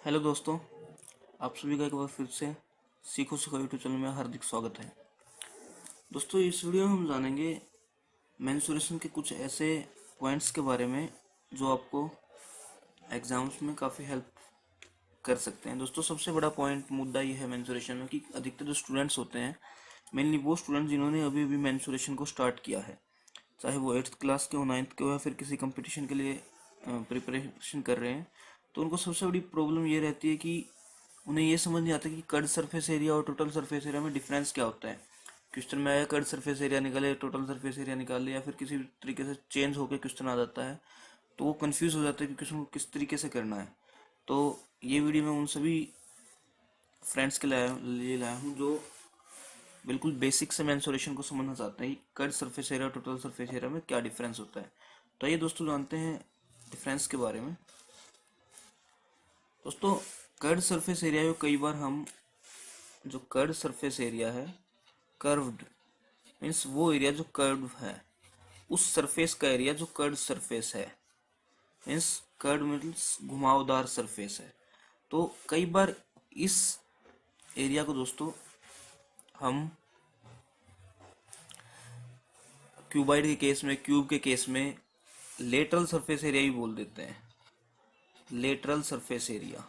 Hello दोस्तों, आप सभी का एक बार फिर से सीखो सीखो यूट्यूब चैनल में हार्दिक स्वागत है। दोस्तों, इस वीडियो में हम जानेंगे मेंसुरेशन के कुछ ऐसे पॉइंट्स के बारे में जो आपको एग्जाम्स में काफ़ी हेल्प कर सकते हैं। दोस्तों, सबसे बड़ा पॉइंट मुद्दा ये है मेंसुरेशन में कि अधिकतर जो स्टूडेंट्स होते हैं, मेनली वो स्टूडेंट्स जिन्होंने अभी अभी मेंसुरेशन को स्टार्ट किया है, चाहे वो 8th क्लास के हो, 9th के हो, या फिर किसी कंपटीशन के लिए प्रिपरेशन कर रहे हैं, तो उनको सबसे बड़ी प्रॉब्लम ये रहती है कि उन्हें ये समझ नहीं आता कि कर्ड सरफेस एरिया और टोटल सरफेस एरिया में डिफरेंस क्या होता है। क्वेश्चन में आया कर्ड सरफेस एरिया निकाले, टोटल सरफेस एरिया निकाले, या फिर किसी भी तरीके से चेंज होकर क्वेश्चन आ जाता है, तो वो कंफ्यूज हो जाता है कि क्वेश्चन को किस तरीके से करना है। तो ये वीडियो मैं उन सभी फ्रेंड्स के लिए लाया हूँ जो बिल्कुल बेसिक से मेंसुरेशन को समझना चाहते हैं कि कर्ड सरफेस एरिया और टोटल सरफेस एरिया में क्या डिफरेंस होता है। तो ये दोस्तों जानते हैं डिफरेंस के बारे में। दोस्तों, कर्ड सरफेस एरिया में कई बार हम जो कर्ड सरफेस एरिया है, कर्व्ड मीन्स वो एरिया जो कर्व है, उस सरफेस का एरिया जो कर्ड सरफेस है, मीन्स कर्ड मीन्स घुमावदार सरफेस है। तो कई बार इस एरिया को दोस्तों हम क्यूबाइड के केस में, क्यूब के केस में लेटरल सरफेस एरिया भी बोल देते हैं। Lateral surface area.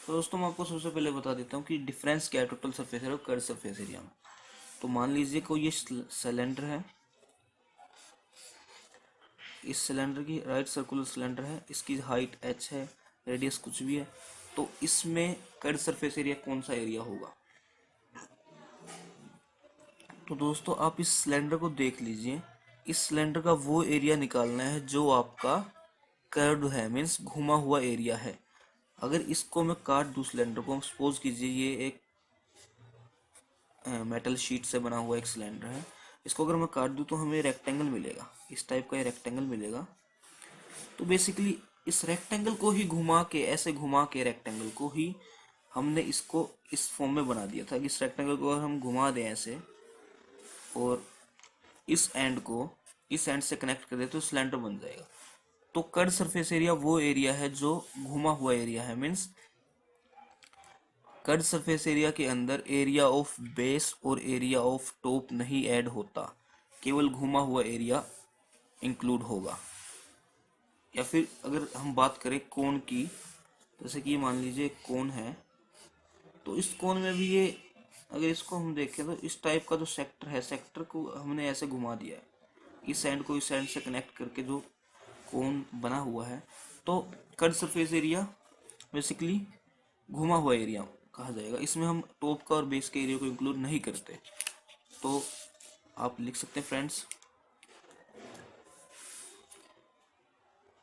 तो दोस्तों, मैं आपको सबसे पहले बता देता हूँ कि डिफरेंस क्या है टोटल सरफेस एरिया और कर्व सरफेस एरिया में। तो मान लीजिए कोई ये सिलेंडर है, इस सिलेंडर की राइट सर्कुलर सिलेंडर है, इसकी हाइट h है, रेडियस कुछ भी है, तो इसमें कर्व सरफेस एरिया कौन सा एरिया होगा। तो दोस्तों, आप इस सिलेंडर को देख लीजिए, इस सिलेंडर का वो एरिया निकालना है जो आपका कर्व्ड है, मीन्स घुमा हुआ एरिया है। अगर इसको मैं काट दूं सिलेंडर को, सपोज कीजिए ये एक मेटल शीट से बना हुआ एक सिलेंडर है, इसको अगर मैं काट दूं तो हमें रेक्टेंगल मिलेगा, इस टाइप का ये रेक्टेंगल मिलेगा। तो बेसिकली इस रेक्टेंगल को ही घुमा के, ऐसे घुमा के रेक्टेंगल को ही हमने इसको इस फॉर्म में बना दिया था कि इस रेक्टेंगल को अगर हम घुमा दें ऐसे, और इस एंड को इस एंड से कनेक्ट कर दे, तो सिलेंडर बन जाएगा। तो कर्व सरफेस एरिया वो एरिया है जो घुमा हुआ एरिया है, मीन्स कर्व सरफेस एरिया के अंदर एरिया ऑफ बेस और एरिया ऑफ टॉप नहीं ऐड होता, केवल घुमा हुआ एरिया इंक्लूड होगा। या फिर अगर हम बात करें कोन की, जैसे कि मान लीजिए एक कोन है, तो इस कोन में भी ये, अगर इसको हम देखें तो इस टाइप का जो सेक्टर है, सेक्टर को हमने ऐसे घुमा दिया है, इस एंड को इस एंड से कनेक्ट करके जो कोन बना हुआ है। तो कर्व सरफेस एरिया बेसिकली घुमा हुआ एरिया कहा जाएगा। इसमें हम टॉप का और बेस के एरिया को इंक्लूड नहीं करते। तो आप लिख सकते हैं फ्रेंड्स,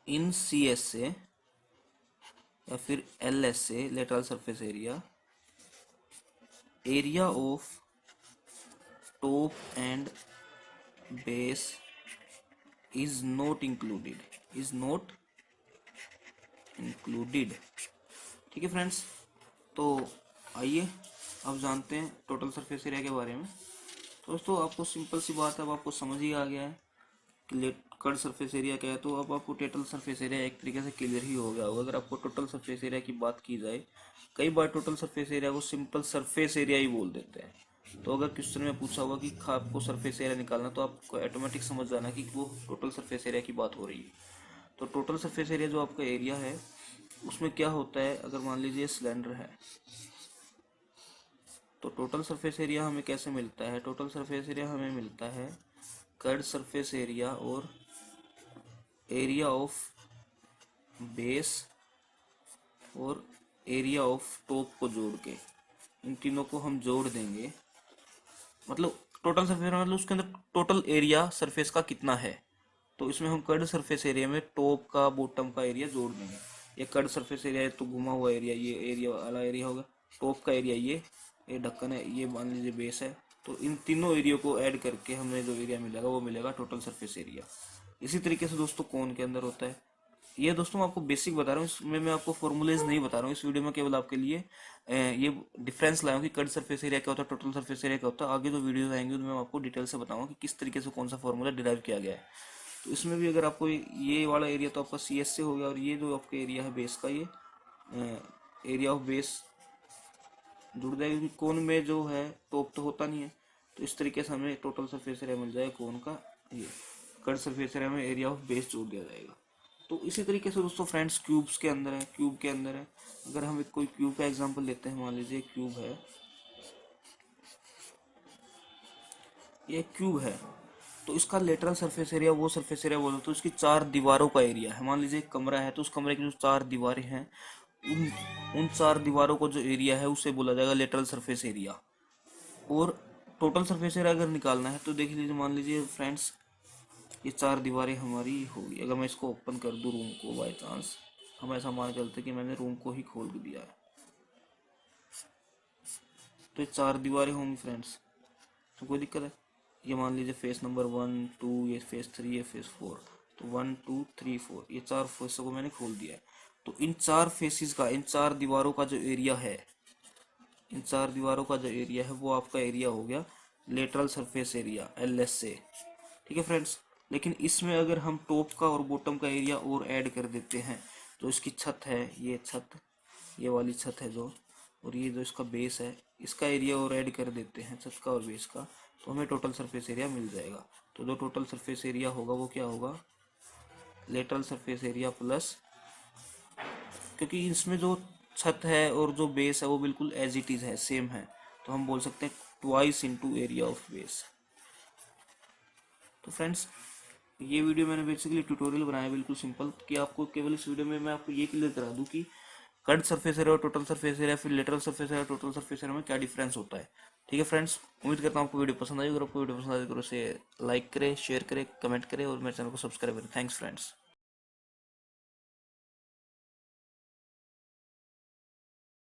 इन सी एस से या फिर एल एस से, lateral surface area, area of top and base is not included, is not included. ठीक है फ्रेंड्स। तो आइए अब जानते हैं टोटल सरफेस एरिया के बारे में। तो दोस्तों, आपको सिंपल सी बात है, अब आपको समझ ही आ गया है कि कर्व सरफेस एरिया क्या है। तो अब आपको टोटल सरफेस एरिया एक तरीके से क्लियर ही हो गया होगा। अगर आपको टोटल सरफेस एरिया की बात की जाए, कई बार टोटल सरफेस एरिया को सिंपल सरफेस एरिया ही बोल देते हैं। तो अगर क्वेश्चन में पूछा होगा कि आपको सरफेस एरिया निकालना, तो आपको ऑटोमेटिक समझ जाना कि वो टोटल सरफेस एरिया की बात हो रही है। तो टोटल सरफेस एरिया जो आपका एरिया है, उसमें क्या होता है, अगर मान लीजिए सिलेंडर है, तो टोटल सरफेस एरिया हमें कैसे मिलता है। टोटल सरफेस एरिया हमें मिलता है कर्व सरफेस एरिया और एरिया ऑफ बेस और एरिया ऑफ टॉप को जोड़ के, इन तीनों को हम जोड़ देंगे, मतलब टोटल सरफेस एरिया मतलब उसके अंदर टोटल एरिया सरफेस का कितना है। तो इसमें हम कर्व सरफेस एरिया में टॉप का, बॉटम का एरिया जोड़ देंगे। ये कर्व सरफेस एरिया है तो घुमा हुआ एरिया, ये एरिया वाला एरिया होगा। टॉप का एरिया ये ढक्कन है, ये मान लीजिए बेस है। तो इन तीनों एरिया को ऐड करके हमें जो एरिया मिलेगा वो मिलेगा टोटल सरफेस एरिया। इसी तरीके से दोस्तों कोन के अंदर होता है। ये दोस्तों मैं आपको बेसिक बता रहा हूँ, इसमें मैं आपको फॉर्मूलेज नहीं बता रहा हूँ। इस वीडियो में केवल आपके लिए ये डिफरेंस लाया हूँ कि कर्व सरफेस एरिया क्या होता है, टोटल सरफेस एरिया क्या होता है। आगे जो वीडियोस आएंगे उनमें मैं आपको डिटेल से बताऊंगा कि किस तरीके से कौन सा फॉर्मूला डिराइव किया गया है। तो इसमें भी अगर आपको ये वाला एरिया तो आपका सी एस से हो गया, और ये जो आपका एरिया है बेस का, ये एरिया ऑफ बेस जुड़ जाएगा, क्योंकि कोन में जो है टॉप तो होता नहीं है। तो इस तरीके से हमें टोटल सरफेस एरिया मिल जाएगा कोन का, ये कर्व सरफेस एरिया में एरिया ऑफ बेस जोड़ दिया जाएगा। तो इसी तरीके से दोस्तों फ्रेंड्स क्यूब्स के अंदर है, क्यूब के अंदर है, अगर हम एक कोई क्यूब का एग्जांपल लेते हैं, मान लीजिए क्यूब है, ये क्यूब है, तो इसका लेटरल सरफेस एरिया वो सरफेस एरिया बोलते हैं, तो इसकी 4 दीवारों का एरिया है। मान लीजिए एक कमरा है, तो उस कमरे की जो 4 दीवारें हैं, उन उन 4 दीवारों को जो एरिया है उसे बोला जाएगा लेटरल सरफेस एरिया। और टोटल सरफेस एरिया अगर निकालना है तो देख लीजिए, मान लीजिए फ्रेंड्स ये 4 दीवारें हमारी होगी। अगर मैं इसको ओपन कर दूं रूम को, बाई चांस हम ऐसा मान चलते कि मैंने रूम को ही खोल दिया है, तो ये 4 दीवारें होंगी फ्रेंड्स, तो कोई दिक्कत है। ये मान लीजिए फेस नंबर 1 2, ये फेस 3, ये फेस 4, तो 1 2 3 4 ये 4 फेसों को मैंने खोल दिया है। तो इन 4 फेसिस का, इन 4 दीवारों का जो एरिया है, इन 4 दीवारों का जो एरिया है वो आपका एरिया हो गया लेटरल सरफेस एरिया, LS से। ठीक है फ्रेंड्स, लेकिन इसमें अगर हम टॉप का और बॉटम का एरिया और ऐड कर देते हैं, तो इसकी छत है, ये छत, ये वाली छत है जो, और ये जो इसका बेस है, इसका एरिया और ऐड कर देते हैं छत का और बेस का, तो हमें टोटल सरफेस एरिया मिल जाएगा। तो जो टोटल सरफेस एरिया होगा वो क्या होगा, लेटरल सरफेस एरिया प्लस, क्योंकि इसमें जो छत है और जो बेस है वो बिल्कुल एज इट इज है, सेम है, तो हम बोल सकते हैं twice into area of base. तो फ्रेंड्स ये वीडियो मैंने बेसिकली ट्यूटोरियल बनाया बिल्कुल सिंपल, कि आपको केवल इस वीडियो में मैं आपको ये क्लियर करा दूं कि कर्ड सरफेस एरिया और टोटल सरफेस एरिया, फिर lateral surface area total surface area में क्या डिफरेंस होता है। ठीक है फ्रेंड्स, उम्मीद करता हूँ आपको वीडियो पसंद आई। अगर आपको वीडियो पसंद आई तो उसे लाइक करें, शेयर करें, कमेंट करें और मेरे चैनल को सब्सक्राइब करें। Thanks friends.